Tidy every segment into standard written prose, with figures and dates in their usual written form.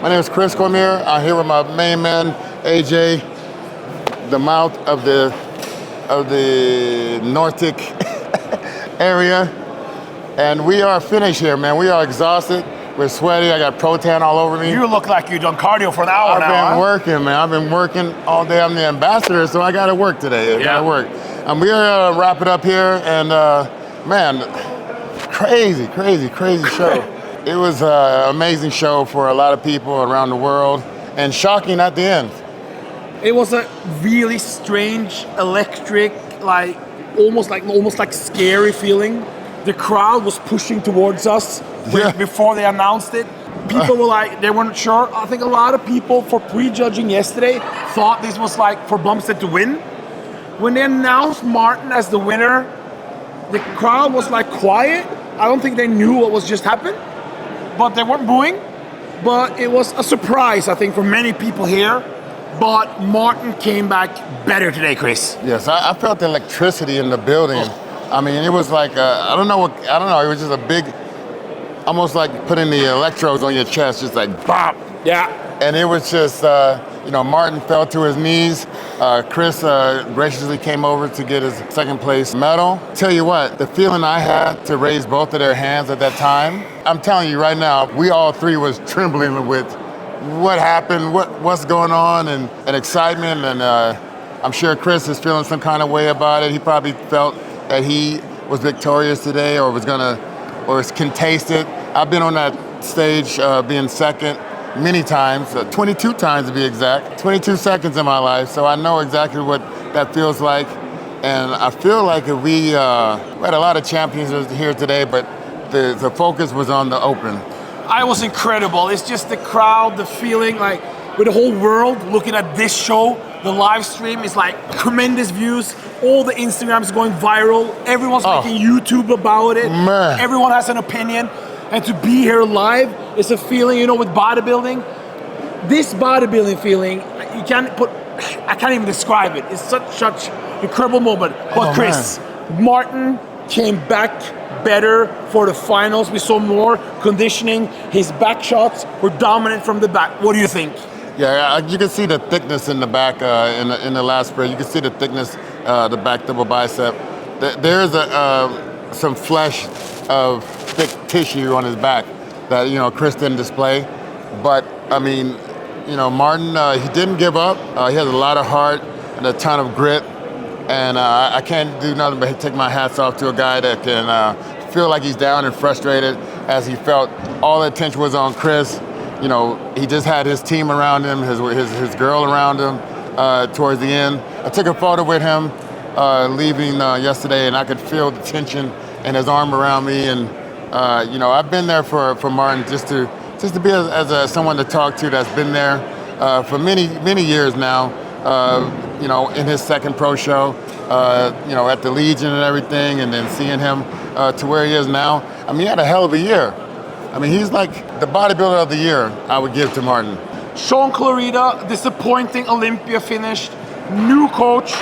My name is Chris Cormier. I'm here with my main man, AJ, the mouth of the Nordic area. And we are finished here, man. We are exhausted. We're sweaty. I got Protan all over me. You look like you've done cardio for an hour now. I've been working, man. I've been working all day. I'm the ambassador, so I got to work today. I got to work. We're going to wrap it up here. And, man, crazy show. It was an amazing show for a lot of people around the world, and shocking at the end. It was a really strange, electric, almost like scary feeling. The crowd was pushing towards us before they announced it. People were like, they weren't sure. I think a lot of people, for prejudging yesterday, thought this was like for Bumstead to win. When they announced Martin as the winner, the crowd was like quiet. I don't think they knew what was just happened, but they weren't booing. But it was a surprise, I think, for many people here. But Martin came back better today, Chris. Yes, I felt the electricity in the building. I mean, it was like, I don't know, it was just a big, almost like putting the electrodes on your chest, just like bop. Yeah. And it was just, Martin fell to his knees. Chris graciously came over to get his second place medal. Tell you what, the feeling I had to raise both of their hands at that time, I'm telling you right now, we all three was trembling with what happened, what's going on, and excitement. And I'm sure Chris is feeling some kind of way about it. He probably felt that he was victorious today, or can taste it. I've been on that stage being second many times, 22 times to be exact, 22 seconds in my life, so I know exactly what that feels like. And I feel like if we had a lot of champions here today, but the focus was on the Open. I was incredible. It's just the crowd, the feeling, like with the whole world looking at this show. The live stream is like tremendous views. All the Instagrams going viral. Everyone's making YouTube about it. Man. Everyone has an opinion. And to be here live is a feeling, with bodybuilding. This bodybuilding feeling, I can't even describe it. It's such incredible moment. But Chris, Martin came back better for the finals. We saw more conditioning. His back shots were dominant from the back. What do you think? Yeah, you can see the thickness in the back in the last sprint. You can see the thickness, the back double bicep. There is some flesh of thick tissue on his back that Chris didn't display. But I mean, Martin, he didn't give up. He has a lot of heart and a ton of grit. And I can't do nothing but take my hats off to a guy that can feel like he's down and frustrated, as he felt all the attention was on Chris. He just had his team around him, his girl around him towards the end. I took a photo with him leaving yesterday, and I could feel the tension in his arm around me. And I've been there for Martin just to be as someone to talk to that's been there for many years now. In his second pro show, at the Legion and everything, and then seeing him to where he is now. I mean, he had a hell of a year. I mean, he's like the bodybuilder of the year, I would give to Martin. Sean Clarita, disappointing Olympia finish. New coach,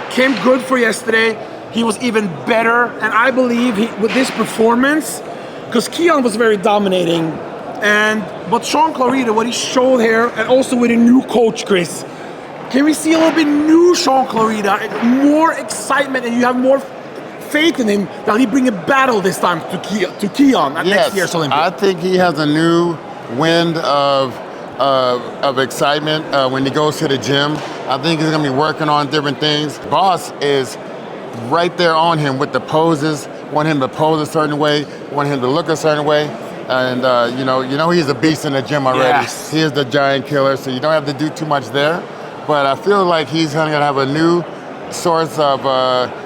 came good for yesterday. He was even better, and I believe with this performance, because Keon was very dominating, but Sean Clarita, what he showed here, and also with a new coach, Chris, can we see a little bit new Sean Clarita, more excitement, and you have more faith in him that he bring a battle this time to Keon at next year's Olympia? I think he has a new wind of excitement when he goes to the gym. I think he's gonna be working on different things. Boss is right there on him with the poses, want him to pose a certain way, want him to look a certain way. And he's a beast in the gym already. Yes. He is the giant killer, so you don't have to do too much there. But I feel like he's gonna have a new source of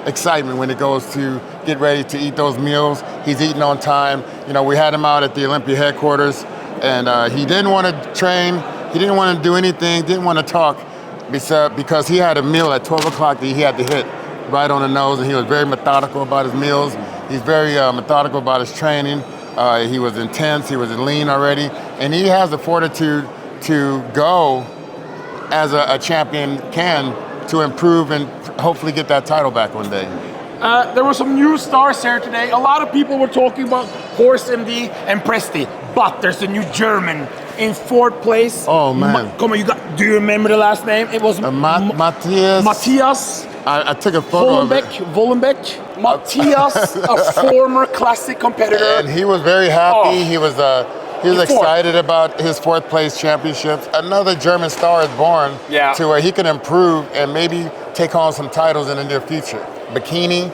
excitement when it goes to get ready to eat those meals. He's eating on time. We had him out at the Olympia headquarters, and he didn't want to train. He didn't want to do anything, didn't want to talk, because he had a meal at 12 o'clock that he had to hit right on the nose, and he was very methodical about his meals. He's very methodical about his training. He was intense, he was lean already, and he has the fortitude to go as a champion can to improve and hopefully get that title back one day. There were some new stars here today. A lot of people were talking about Horst MD and Presti, but there's a new German In fourth place. Oh, man. Come on, do you remember the last name? It was Matthias. Matthias I took a photo of it. Vollenbeek. Matthias, a former classic competitor. And he was very happy. He was excited about his fourth place championships. Another German star is born to where he can improve and maybe take on some titles in the near future. Bikini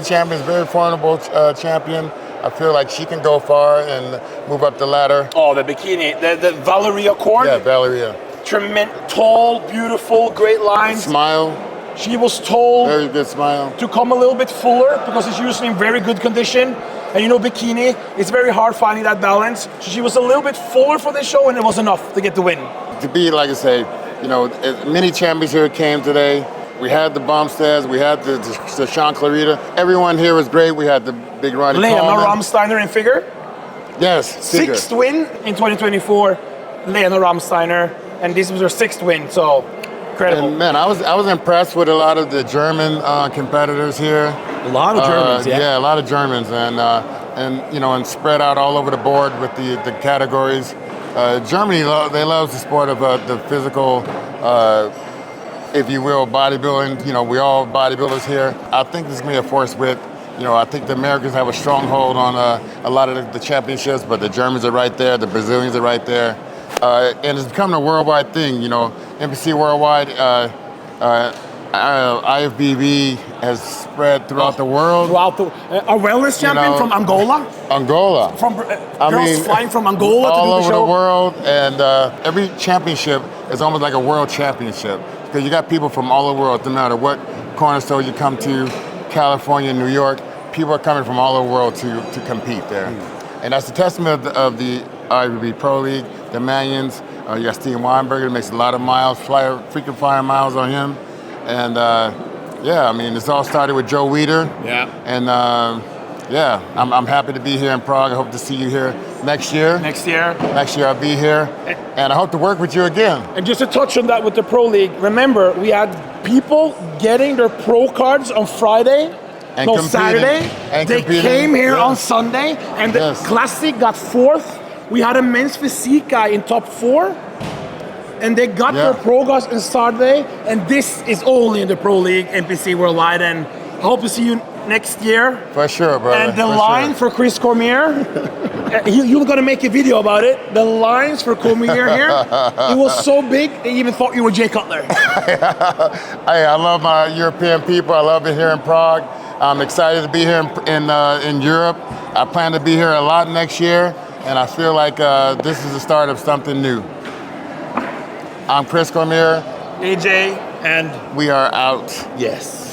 champion is very formidable champion. I feel like she can go far and move up the ladder. Oh, the bikini, the Valeria Cord. Yeah, Valeria. Tall, beautiful, great lines. Smile. She was told very good smile to come a little bit fuller because it's usually in very good condition. And you know, bikini, it's very hard finding that balance. So she was a little bit fuller for this show, and it was enough to get the win. To be, like I say, you know, many champions here came today. We had the Bumsteads, we had the Sean Clarita. Everyone here was great. We had the big Ronnie Lena Ramsteiner in figure. Yes, figure. 6th win in 2024. Lena Ramsteiner, and this was her 6th win. So incredible. And man, I was impressed with a lot of the German competitors here. A lot of Germans, yeah, a lot of Germans, and you know, and spread out all over the board with the categories. Germany, they love the sport of the physical. If you will, bodybuilding. You know, we all bodybuilders here. I think this is going to be a force with, you know, I think the Americans have a stronghold on a lot of the championships, but the Germans are right there, the Brazilians are right there. And it's becoming a worldwide thing, you know. NPC Worldwide, IFBB has spread throughout the world. A wellness champion from Angola? Angola. From girls flying from Angola all to do the show? over the world, and every championship is almost like a world championship. Because you got people from all over the world, no matter what corner store you come to, California, New York, people are coming from all over the world to compete there. And that's a testament of the IFBB Pro League, the Manions. You got Steve Weinberger, that makes a lot of miles, freaking flying miles on him. And yeah, I mean, it's all started with Joe Weider. Yeah. And yeah, I'm happy to be here in Prague. I hope to see you here next year. Next year I'll be here. And I hope to work with you again. And just to touch on that with the Pro League, remember, we had people getting their pro cards on Friday. Saturday. They came here on Sunday, and the Classic got 4th. We had a men's physique guy in top 4. And they got their pro cards on Saturday. And this is only in the Pro League, NPC Worldwide. And I hope to see you next year. For sure, brother. And the line for Chris Cormier, you're gonna make a video about it. The lines for Cormier here, it was so big, they even thought you were Jay Cutler. Hey, I love my European people. I love it here in Prague. I'm excited to be here in Europe. I plan to be here a lot next year, and I feel like this is the start of something new. I'm Chris Cormier. AJ, and we are out. Yes.